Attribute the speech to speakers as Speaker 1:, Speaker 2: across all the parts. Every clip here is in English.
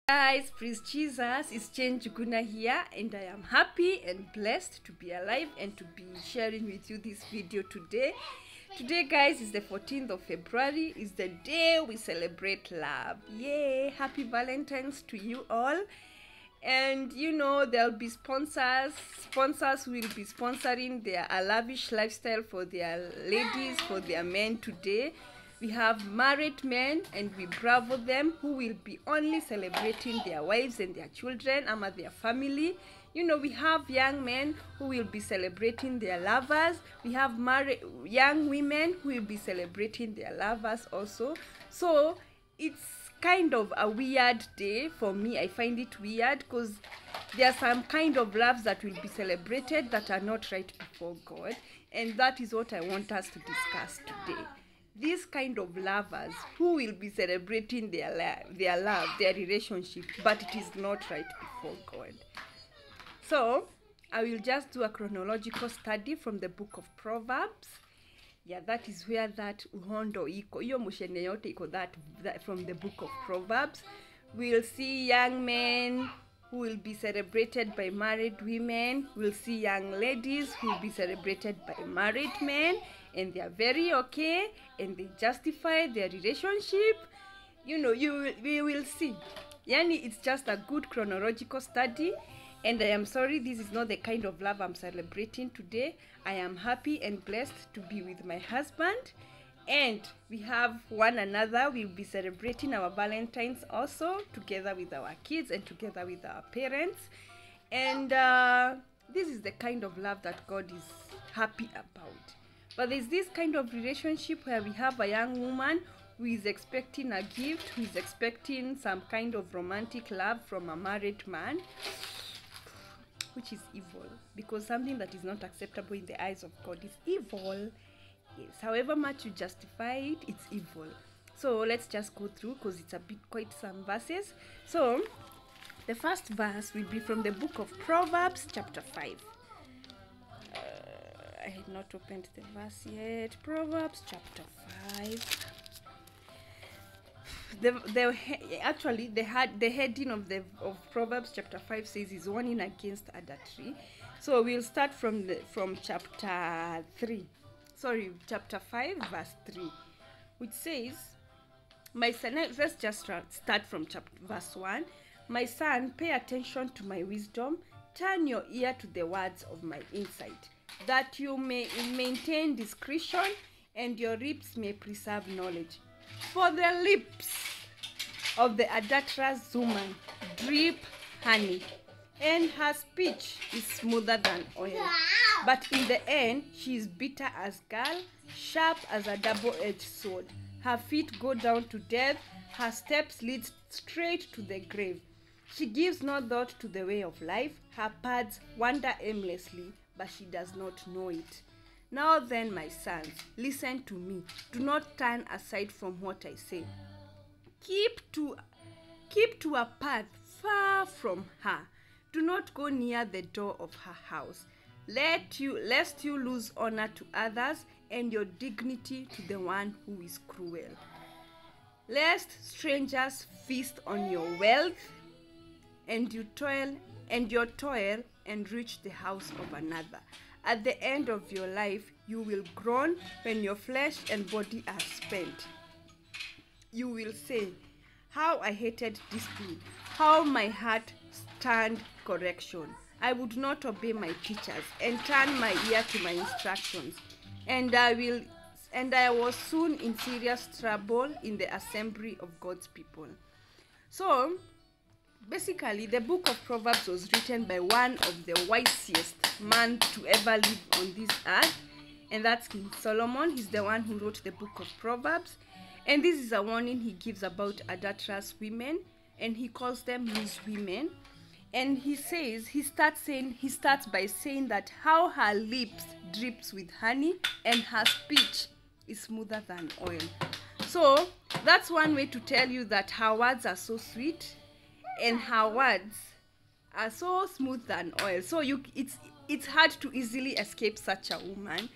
Speaker 1: Guys, praise Jesus. It's Jane Juguna here, and I am happy and blessed to be alive and to be sharing with you this video today. Today, guys, is the 14th of February. Is the day we celebrate love. Yay! Happy Valentines to you all. And you know, there'll be sponsors will be sponsoring their lavish lifestyle for their ladies, for their men today. We have married men, and we bravo them, who will be only celebrating their wives and their children, their family. You know, we have young men who will be celebrating their lovers. We have young women who will be celebrating their lovers also. So it's kind of a weird day for me. I find it weird because there are some kind of loves that will be celebrated that are not right before God, and that is what I want us to discuss today. These kind of lovers who will be celebrating their love, their relationship, but it is not right before God. So I will just do a chronological study from the book of Proverbs. Yeah, that is where that uhondo iko. Iyo mushene yote iko that from the book of Proverbs. We'll see young men who will be celebrated by married women. We'll see young ladies who will be celebrated by married men, and they are very okay, and they justify their relationship. You know, we will see. Yani, it's just a good chronological study. And I am sorry, this is not the kind of love I'm celebrating today. I am happy and blessed to be with my husband. And we have one another. We'll be celebrating our Valentines also, together with our kids and together with our parents. And this is the kind of love that God is happy about. But there's this kind of relationship where we have a young woman who is expecting a gift, who is expecting some kind of romantic love from a married man, which is evil, because something that is not acceptable in the eyes of God is evil. Yes, however much you justify it, it's evil. So let's just go through, because it's quite some verses. So the first verse will be from the book of Proverbs chapter 5. I had not opened the verse yet. Proverbs chapter 5. Actually the heading of Proverbs chapter 5 says is warning against adultery. So we'll start from chapter 5 verse 3, which says, my son, let's just start from verse 1. My son, pay attention to my wisdom, turn your ear to the words of my insight, that you may maintain discretion and your lips may preserve knowledge. For the lips of the adulterous woman drip honey, and her speech is smoother than oil. But in the end she is bitter as gall, sharp as a double-edged sword. Her feet go down to death, her steps lead straight to the grave. She gives no thought to the way of life, her paths wander aimlessly, but she does not know it. Now then, my sons, listen to me. Do not turn aside from what I say. Keep to a path far from her. Do not go near the door of her house, lest you lose honor to others and your dignity to the one who is cruel. Lest strangers feast on your wealth, and your toil enrich the house of another. At the end of your life, you will groan when your flesh and body are spent. You will say, how I hated discipline, how my heart stand correction. I would not obey my teachers and turn my ear to my instructions. And I was soon in serious trouble in the assembly of God's people. So basically, the book of Proverbs was written by one of the wisest men to ever live on this earth, and that's King Solomon. He's the one who wrote the book of Proverbs, and this is a warning he gives about adulterous women, and he calls them his women. And he starts by saying that how her lips drips with honey and her speech is smoother than oil. So that's one way to tell you that her words are so sweet and her words are so smooth than oil. So it's hard to easily escape such a woman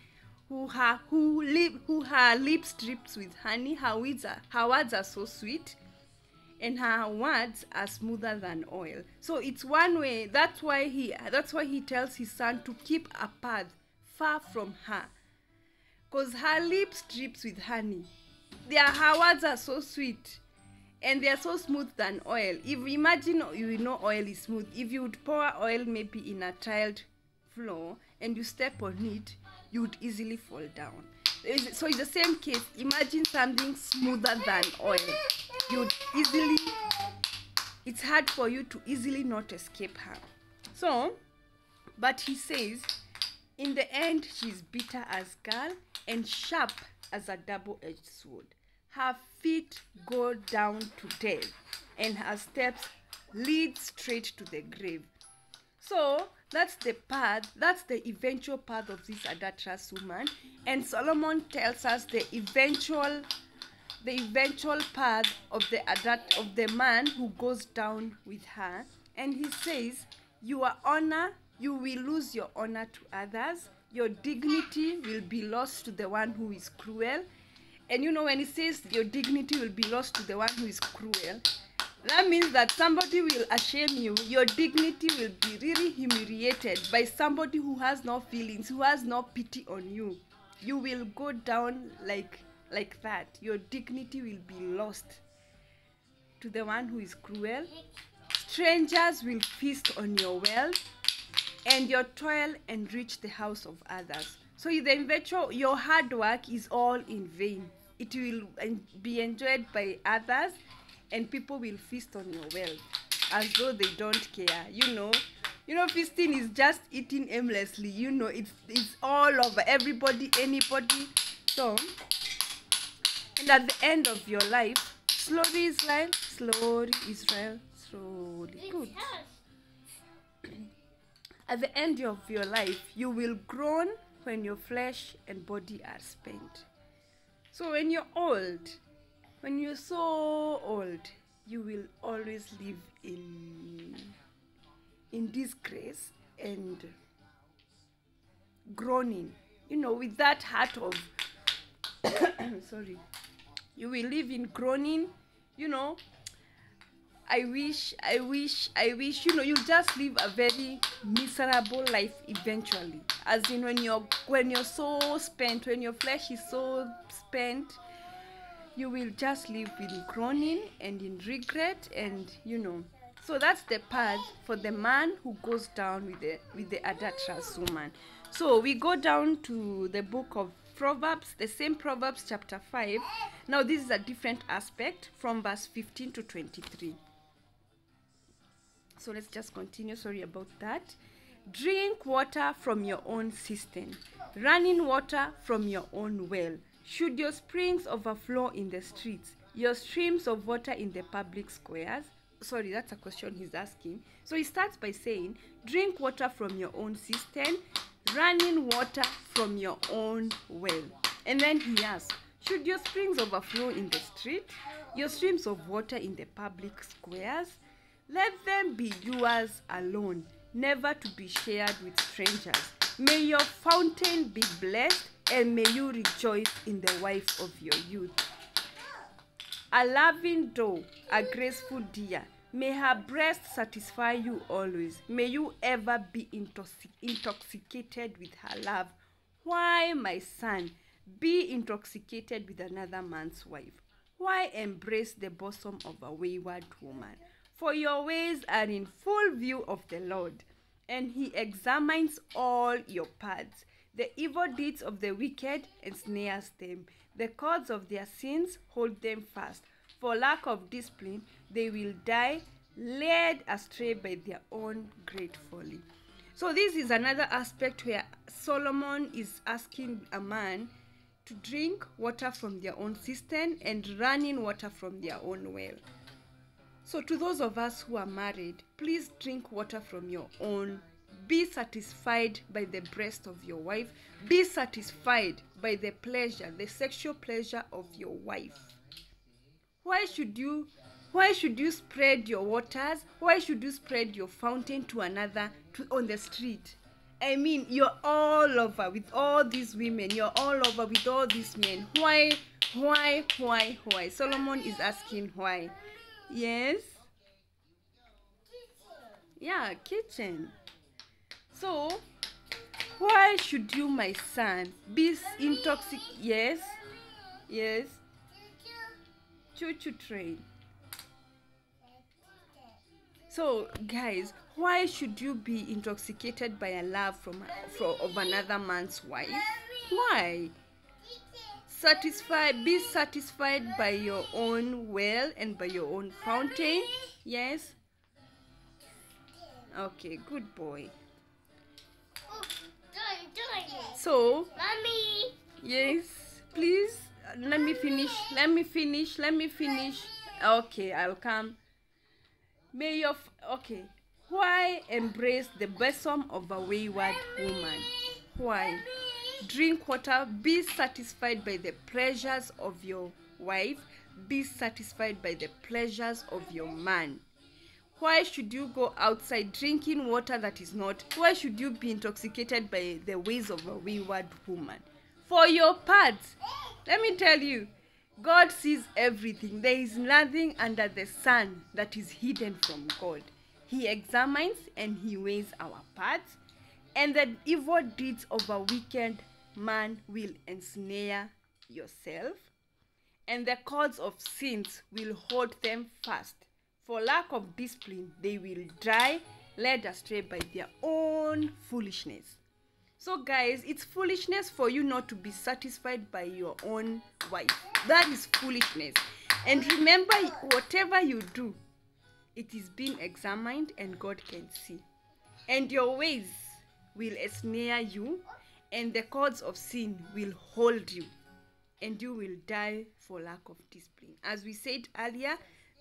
Speaker 1: who her lips drips with honey. Her words are so sweet, and her words are smoother than oil. So it's one way. That's why he tells his son to keep apart, far from her, because her lips drips with honey. Her words are so sweet, and they are so smooth than oil. If imagine, you know, oil is smooth. If you would pour oil maybe in a tiled floor and you step on it, you would easily fall down. So in the same case, imagine something smoother than oil. You would easily, it's hard for you to easily not escape her. So, but he says, in the end, she's bitter as gall and sharp as a double-edged sword. Her feet go down to death, and her steps lead straight to the grave. So that's the path, that's the eventual path of this adulterous woman. And Solomon tells us the eventual path of the man who goes down with her. And he says, your honor, you will lose your honor to others. Your dignity will be lost to the one who is cruel. And you know, when he says your dignity will be lost to the one who is cruel, that means that somebody will ashame you. Your dignity will be really humiliated by somebody who has no feelings, who has no pity on you. You will go down like that. Your dignity will be lost to the one who is cruel. Strangers will feast on your wealth, and your toil enrich the house of others. So in the eventual, your hard work is all in vain. It will be enjoyed by others, and people will feast on your wealth as though they don't care. You know, feasting is just eating aimlessly. You know, it's all over, everybody, anybody. So, and at the end of your life, slowly Israel, slowly Israel, slowly. Good. At the end of your life, you will groan when your flesh and body are spent. So when you're old, when you're so old, you will always live in disgrace and groaning. You know, with that heart of sorry, you will live in groaning. You know, I wish, you know, you just live a very miserable life eventually. As in when you're so spent, when your flesh is so spent, you will just live in groaning and in regret, and you know. So that's the path for the man who goes down with the adulterous woman. So we go down to the book of Proverbs, the same Proverbs chapter 5. Now this is a different aspect from verse 15 to 23. So let's just continue. Sorry about that. Drink water from your own cistern, running water from your own well. Should your springs overflow in the streets, your streams of water in the public squares? Sorry, that's a question he's asking. So he starts by saying, drink water from your own cistern, running water from your own well. And then he asks, should your springs overflow in the street, your streams of water in the public squares? Let them be yours alone, never to be shared with strangers. May your fountain be blessed, and may you rejoice in the wife of your youth. A loving doe, a graceful deer, may her breast satisfy you always. May you ever be intoxicated with her love. Why, my son, be intoxicated with another man's wife? Why embrace the bosom of a wayward woman? For your ways are in full view of the Lord, and he examines all your paths. The evil deeds of the wicked ensnares them. The cords of their sins hold them fast. For lack of discipline, they will die, led astray by their own great folly. So this is another aspect where Solomon is asking a man to drink water from their own cistern and running water from their own well. So to those of us who are married, please drink water from your own. Be satisfied by the breast of your wife. Be satisfied by the pleasure, the sexual pleasure of your wife. Why should you spread your waters? Why should you spread your fountain to another on the street? I mean, you're all over with all these women. You're all over with all these men. Why? Solomon is asking why. Yes. Yeah, kitchen. So, why should you, my son, be intoxicated? Yes. Yes. Choo-choo train. So, guys, why should you be intoxicated by a love from of another man's wife? Why? Be satisfied by your own well and by your own fountain. Yes. Okay, good boy. So,
Speaker 2: Mommy.
Speaker 1: yes, please, let me finish. Okay, I'll come. Okay. Why embrace the bosom of a wayward woman? Why? Drink water, be satisfied by the pleasures of your wife, be satisfied by the pleasures of your man. Why should you go outside drinking water that is not? Why should you be intoxicated by the ways of a wayward woman? For your part, let me tell you, God sees everything. There is nothing under the sun that is hidden from God. He examines and he weighs our parts, and the evil deeds of a wicked man will ensnare yourself, and the cords of sins will hold them fast. For lack of discipline, they will die, led astray by their own foolishness. So, guys, it's foolishness for you not to be satisfied by your own wife. That is foolishness. And remember, whatever you do, it is being examined and God can see. And your ways will ensnare you, and the cords of sin will hold you, and you will die for lack of discipline. As we said earlier,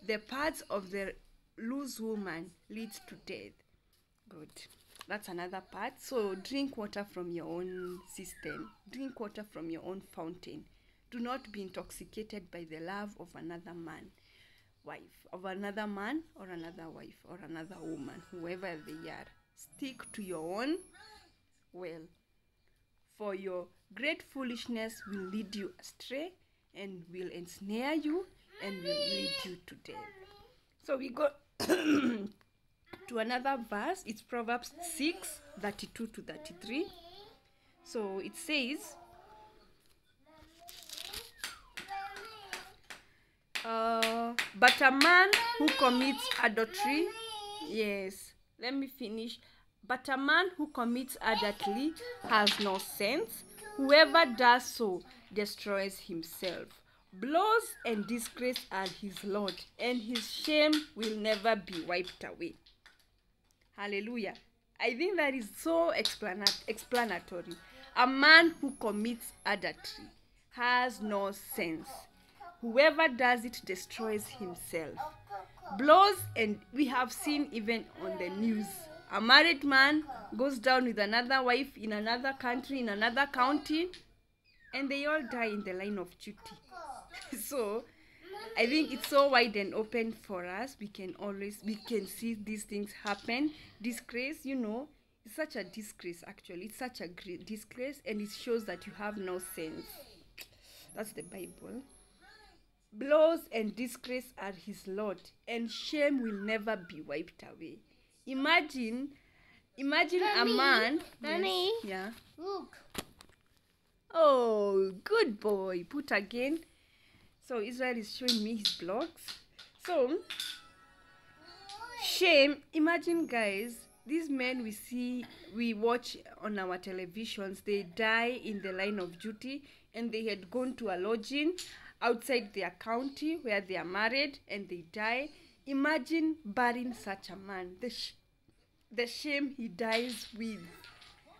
Speaker 1: the paths of the loose woman leads to death. Good. That's another part. So drink water from your own cistern. Drink water from your own fountain. Do not be intoxicated by the love of another man, of another man or another wife or another woman, whoever they are. Stick to your own well. For your great foolishness will lead you astray and will ensnare you and will lead you to death. So we go to another verse. It's Proverbs 6:32 to 33. So it says, but a man who commits adultery, yes, let me finish. But a man who commits adultery has no sense. Whoever does so destroys himself. Blows and disgrace are his lot, and his shame will never be wiped away. Hallelujah. I think that is so explanatory. A man who commits adultery has no sense. Whoever does it destroys himself. Blows, and we have seen even on the news, a married man goes down with another wife in another country, in another county, and they all die in the line of duty. So I think it's so wide and open for us. We can see these things happen. Disgrace, it's such a disgrace. Actually, it's such a great disgrace, and it shows that you have no sense. That's the Bible. Blows and disgrace are his lot, and shame will never be wiped away. Imagine Mommy, a man.
Speaker 2: Mommy.
Speaker 1: Yes, yeah.
Speaker 2: Look.
Speaker 1: Oh, good boy. Put again. So Israel is showing me his blocks. So shame. Imagine, guys, these men we watch on our televisions, they die in the line of duty, and they had gone to a lodging outside their county where they are married, and they die. Imagine burying such a man. The shame he dies with.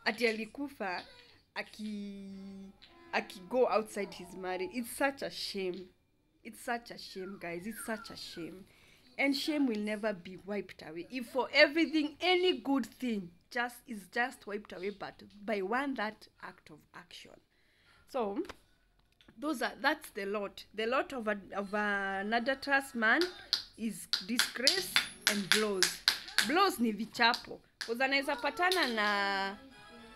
Speaker 1: Ati alikufa go outside his marriage. It's such a shame. It's such a shame, guys. It's such a shame. And shame will never be wiped away. If for everything, any good thing is just wiped away, but by that act of action. So that's the lot. The lot of an adulterous man is disgrace and blows. Blows ni vichapo. Because anaweza patana na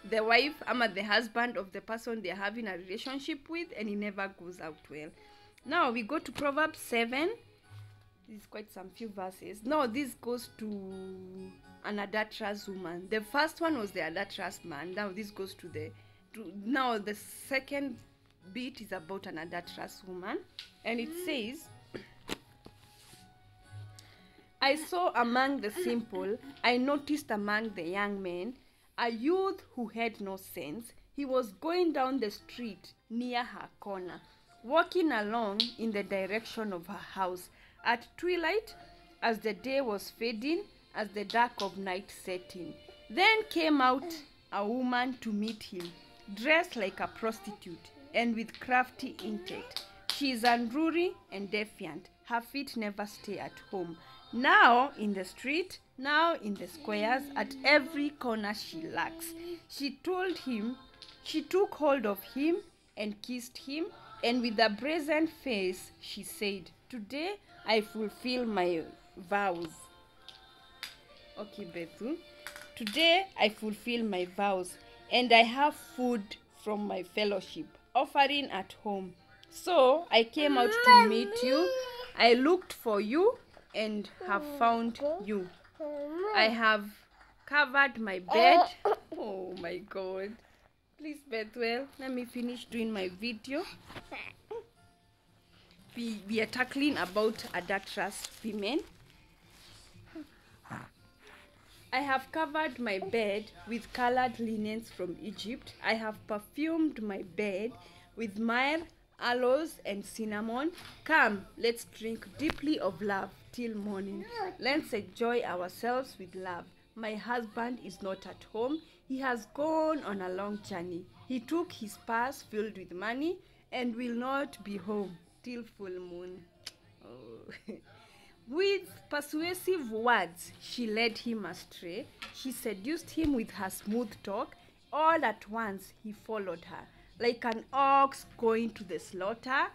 Speaker 1: the wife ama the husband of the person they're having a relationship with, and it never goes out well. Now we go to Proverbs 7. This is quite some few verses. No, this goes to an adulterous woman. The first one was the adulterous man. Now this goes to now the second bit is about an adulterous woman, and it says, I saw among the simple, I noticed among the young men, a youth who had no sense. He was going down the street near her corner, walking along in the direction of her house. At twilight, as the day was fading, as the dark of night set in, then came out a woman to meet him, dressed like a prostitute and with crafty intent. She is unruly and defiant. Her feet never stay at home. Now in the street, now in the squares, at every corner she lurks. She took hold of him and kissed him, and with a brazen face she said, today I fulfill my vows. Okay, Bethu. Today I fulfill my vows, and I have food from my fellowship, offering at home. So I came out to meet you. I looked for you and have found you. I have covered my bed. Oh my God. Please, Bethwell, let me finish doing my video. We are tackling about adulterous women. I have covered my bed with colored linens from Egypt. I have perfumed my bed with myrrh, aloes, and cinnamon. Come, let's drink deeply of love till morning. Let's enjoy ourselves with love. My husband is not at home. He has gone on a long journey. He took his purse filled with money and will not be home till full moon. Oh. With persuasive words, she led him astray. She seduced him with her smooth talk. All at once, he followed her, like an ox going to the slaughter,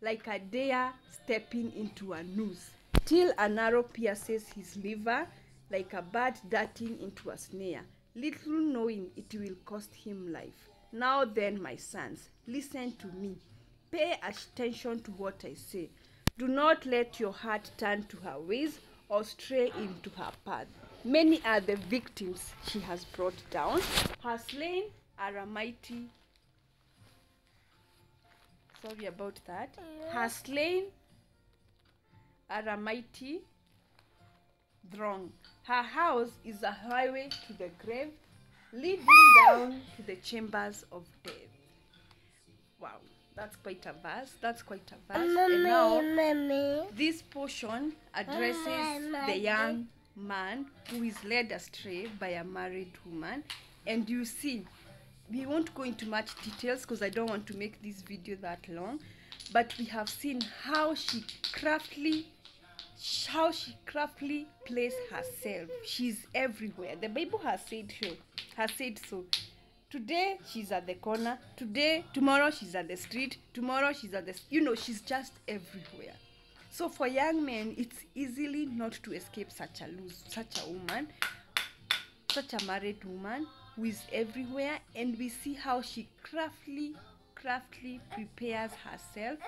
Speaker 1: like a deer stepping into a noose, till an arrow pierces his liver, like a bird darting into a snare, little knowing it will cost him life. Now then, my sons, listen to me. Pay attention to what I say. Do not let your heart turn to her ways or stray into her path. Many are the victims she has brought down. Her slain are a mighty... Sorry about that. Her slain are a mighty throng. Her house is a highway to the grave, leading down to the chambers of death. Wow. That's quite a verse. And now, this portion addresses the young man who is led astray by a married woman. And you see, we won't go into much details because I don't want to make this video that long. But we have seen how she craftily plays herself. She's everywhere. The Bible has said so. Today she's at the corner, tomorrow she's at the street, tomorrow she's at the, she's just everywhere. So for young men, it's easily not to escape such a woman, such a married woman who is everywhere. And we see how she craftily prepares herself.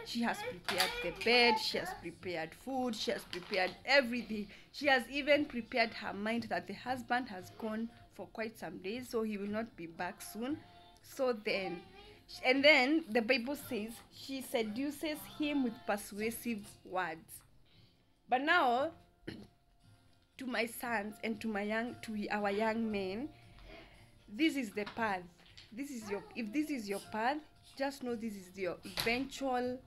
Speaker 1: She has prepared the bed, she has prepared food, she has prepared everything. She has even prepared her mind that the husband has gone for quite some days, so he will not be back soon. And then the Bible says she seduces him with persuasive words. But now, to my sons and to our young men, this is the path. If this is your path, just know this is your eventual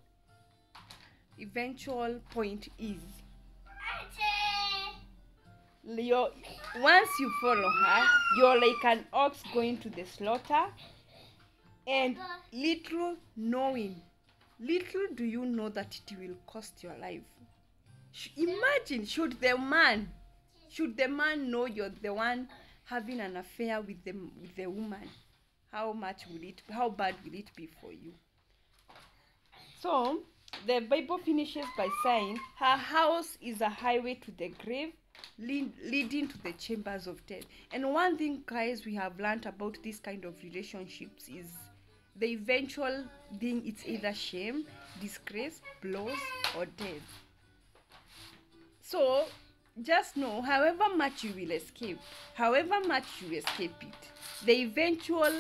Speaker 1: point is. Once you follow her, you're like an ox going to the slaughter, and little do you know that it will cost your life. Imagine, should the man know you're the one having an affair with the woman, how bad will it be for you? So the Bible finishes by saying her house is a highway to the grave, leading to the chambers of death. And one thing, guys, we have learned about this kind of relationships is the eventual thing. It's either shame, disgrace, blows, or death. So just know, however much you will escape, however much you escape it, the eventual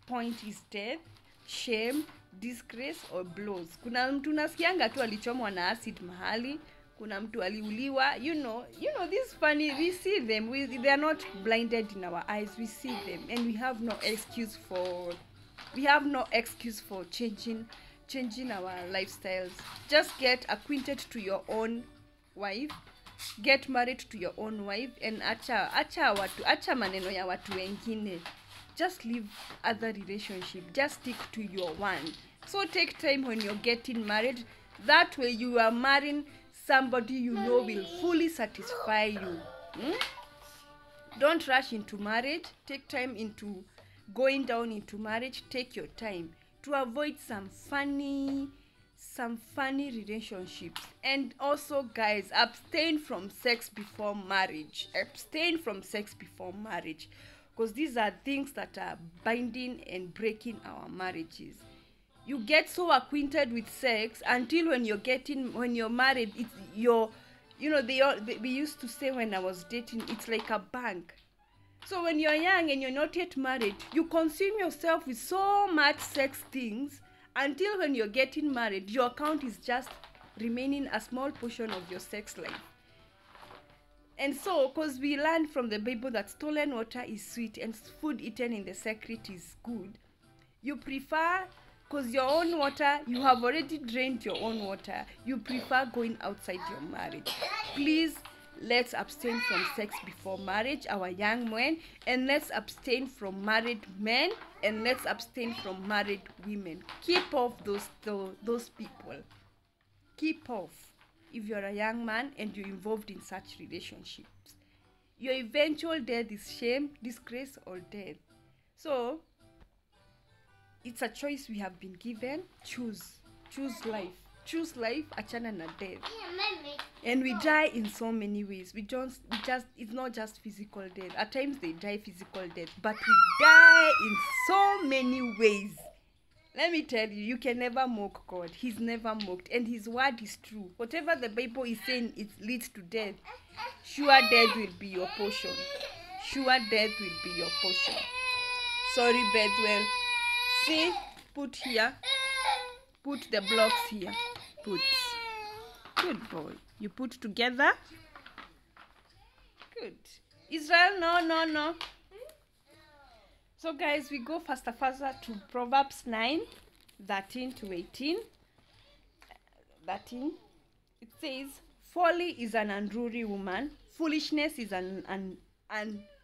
Speaker 1: point is death, shame, disgrace or blows. Kuna mtu nasikianga tu alichomwa na acid mahali, kuna mtu aliuliwa, you know this funny, we see them, they are not blinded in our eyes, we see them, and we have no excuse for changing our lifestyles. Just get acquainted to your own wife, get married to your own wife, and acha maneno ya watu wengine. Just leave other relationship, just stick to your one. So take time when you're getting married, that way you are marrying somebody you know will fully satisfy you. Don't rush into marriage. Take time into going down into marriage. Take your time to avoid some funny relationships. And also, guys, abstain from sex before marriage. Abstain from sex before marriage, because these are things that are binding and breaking our marriages. You get so acquainted with sex until when you're married, it's we used to say when I was dating, it's like a bank. So when you're young and you're not yet married, you consume yourself with so much sex things until when you're getting married, your account is just remaining a small portion of your sex life. And so, because we learned from the Bible that stolen water is sweet and food eaten in the secret is good, you prefer, because your own water, you have already drained your own water, you prefer going outside your marriage. Please, let's abstain from sex before marriage, our young men, and let's abstain from married men, and let's abstain from married women. Keep off those people. Keep off. If you're a young man and you're involved in such relationships, your eventual death is shame, disgrace, or death. So it's a choice we have been given. Choose life. Choose life, achana na death. And we die in so many ways. It's not just physical death. At times they die physical death, but we die in so many ways. Let me tell you, you can never mock God. He's never mocked, and his word is true. Whatever the Bible is saying, it leads to death. Sure, death will be your portion. Sure, death will be your portion. Sorry, Bethwell. See, put here. Put the blocks here. Put. Good boy. You put together. Good. Israel, no. So guys, we go faster to Proverbs 9, 13 to 18. 13. It says, folly is an unruly woman. Foolishness is an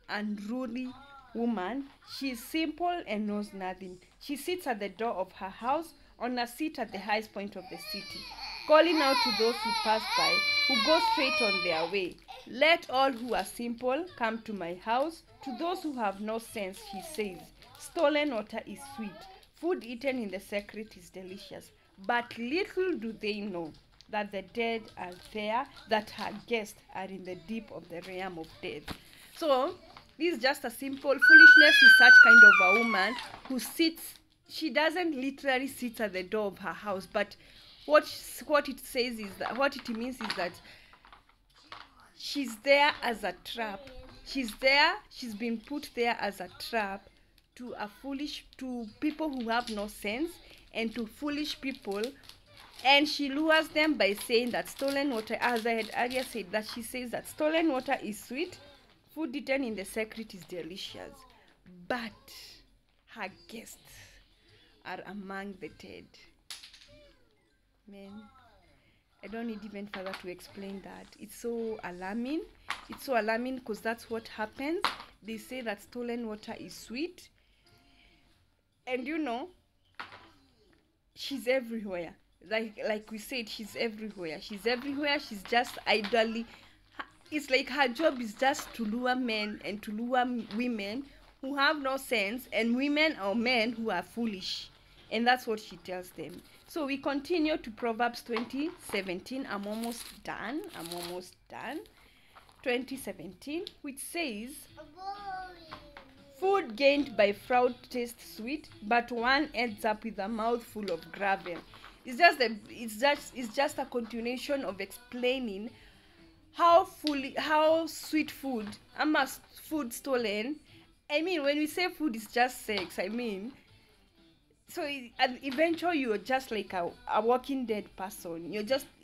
Speaker 1: unruly woman. She is simple and knows nothing. She sits at the door of her house, on a seat at the highest point of the city, calling out to those who pass by, who go straight on their way. Let all who are simple come to my house. To those who have no sense, she says, stolen water is sweet. Food eaten in the secret is delicious. But little do they know that the dead are there, that her guests are in the deep of the realm of death. So, this is just a simple foolishness is such kind of a woman who sits, she doesn't literally sit at the door of her house, but what it says is that, what it means is that she's there as a trap. She's been put there as a trap to people who have no sense and to foolish people, and she lures them by saying that stolen water, as I had earlier said, that she says that stolen water is sweet, food eaten in the secret is delicious, but her guests are among the dead. Man, I don't need even further to explain that. It's so alarming. It's so alarming because that's what happens. They say that stolen water is sweet. And you know, she's everywhere. Like we said, she's everywhere. She's everywhere. She's just idly. It's like her job is just to lure men and to lure women who have no sense, and women or men who are foolish. And that's what she tells them. So we continue to Proverbs 20:17. I'm almost done. 20:17, which says, food gained by fraud tastes sweet, but one ends up with a mouthful of gravel. It's just a continuation of explaining how sweet food, food stolen. I mean, when we say food is just sex, I mean, so and eventually you're just like a walking dead person.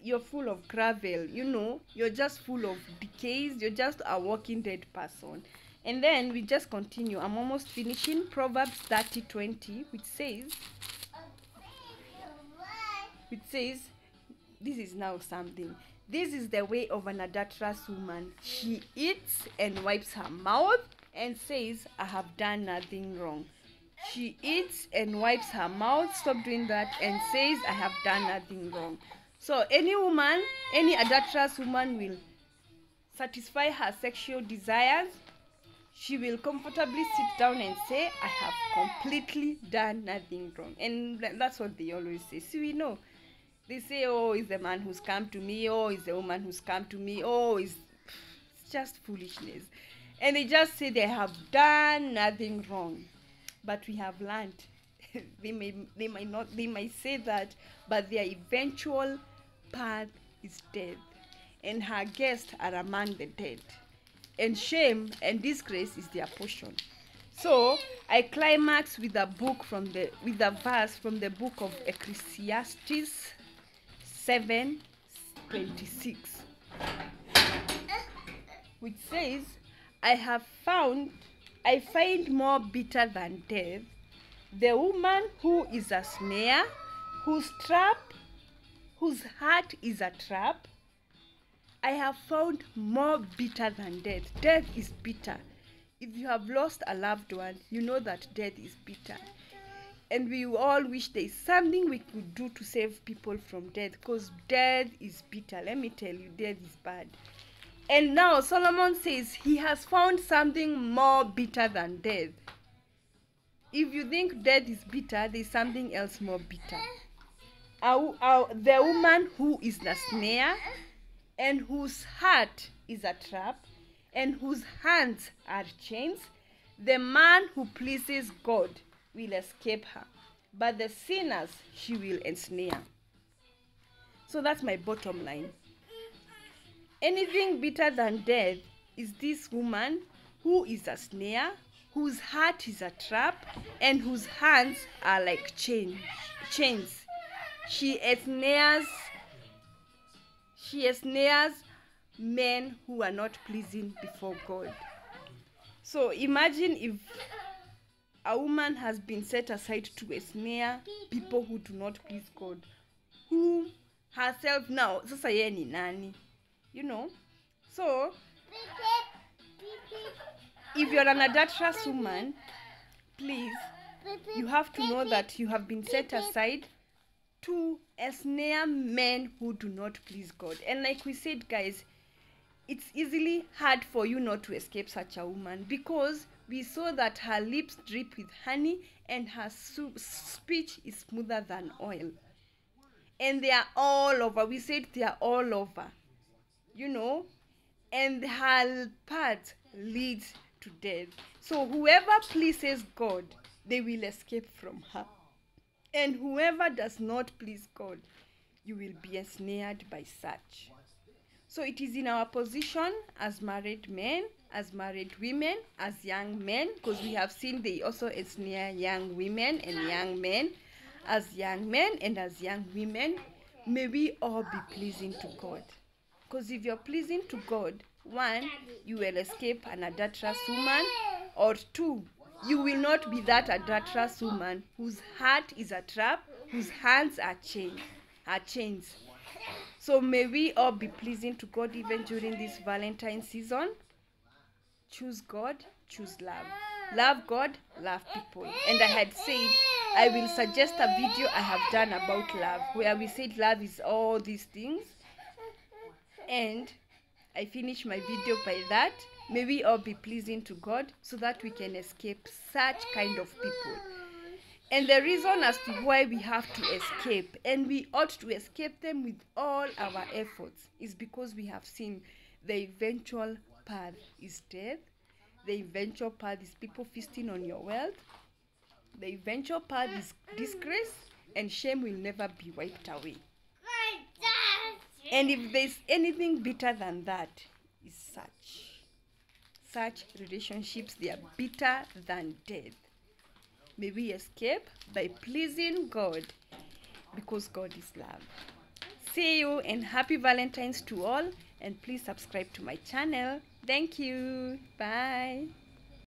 Speaker 1: You're full of gravel, you know, you're just full of decays, you're just a walking dead person. And then we just continue. I'm almost finishing. Proverbs 30:20, which says this is now something. This is the way of an adulterous woman. She eats and wipes her mouth and says, I have done nothing wrong. She eats and wipes her mouth, stop doing that, and says, I have done nothing wrong. So any woman, any adulterous woman will satisfy her sexual desires. She will comfortably sit down and say, I have completely done nothing wrong. And that's what they always say. So we know. They say, oh, it's the man who's come to me. Oh, it's the woman who's come to me. Oh, it's just foolishness. And they just say they have done nothing wrong. But we have learned. they might say that, but their eventual path is death. And her guests are among the dead. And shame and disgrace is their portion. So I climax with a verse from the book of Ecclesiastes 7:26, which says, I find more bitter than death the woman who is a snare, whose heart is a trap. I have found more bitter than death. Death is bitter. If you have lost a loved one, you know that death is bitter. And we all wish there is something we could do to save people from death, because death is bitter. Let me tell you, death is bad. And now Solomon says he has found something more bitter than death. If you think death is bitter, there is something else more bitter. The woman who is the snare, and whose heart is a trap, and whose hands are chains. The man who pleases God will escape her, but the sinners she will ensnare. So that's my bottom line. Anything bitter than death is this woman who is a snare, whose heart is a trap, and whose hands are like chains. She ensnares men who are not pleasing before God. So imagine if a woman has been set aside to ensnare people who do not please God, who herself now, sasa yeye ni nani? You know? So, if you're an adulterous woman, please, you have to know that you have been set aside to ensnare men who do not please God. And like we said, guys, it's easily hard for you not to escape such a woman, because we saw that her lips drip with honey and her speech is smoother than oil. And they are all over. We said they are all over. You know? And her path leads to death. So whoever pleases God, they will escape from her. And whoever does not please God, you will be ensnared by such. So it is in our position as married men, as married women, as young men, because we have seen they also ensnare young women and young men. As young men and as young women, may we all be pleasing to God. Because if you're pleasing to God, 1, you will escape an adulterous woman, or 2, you will not be that adulterous woman whose heart is a trap, whose hands are chains. So may we all be pleasing to God even during this Valentine season. Choose God, choose love. Love God, love people. And I had said I will suggest a video I have done about love, where we said love is all these things. And I finished my video by that. May we all be pleasing to God so that we can escape such kind of people. And the reason as to why we have to escape, and we ought to escape them with all our efforts, is because we have seen the eventual path is death. The eventual path is people feasting on your wealth. The eventual path is disgrace, and shame will never be wiped away. And if there's anything better than that, is such relationships, they are bitter than death. May we escape by pleasing God, because God is love. See you, and happy Valentine's to all, and please subscribe to my channel. Thank you. Bye.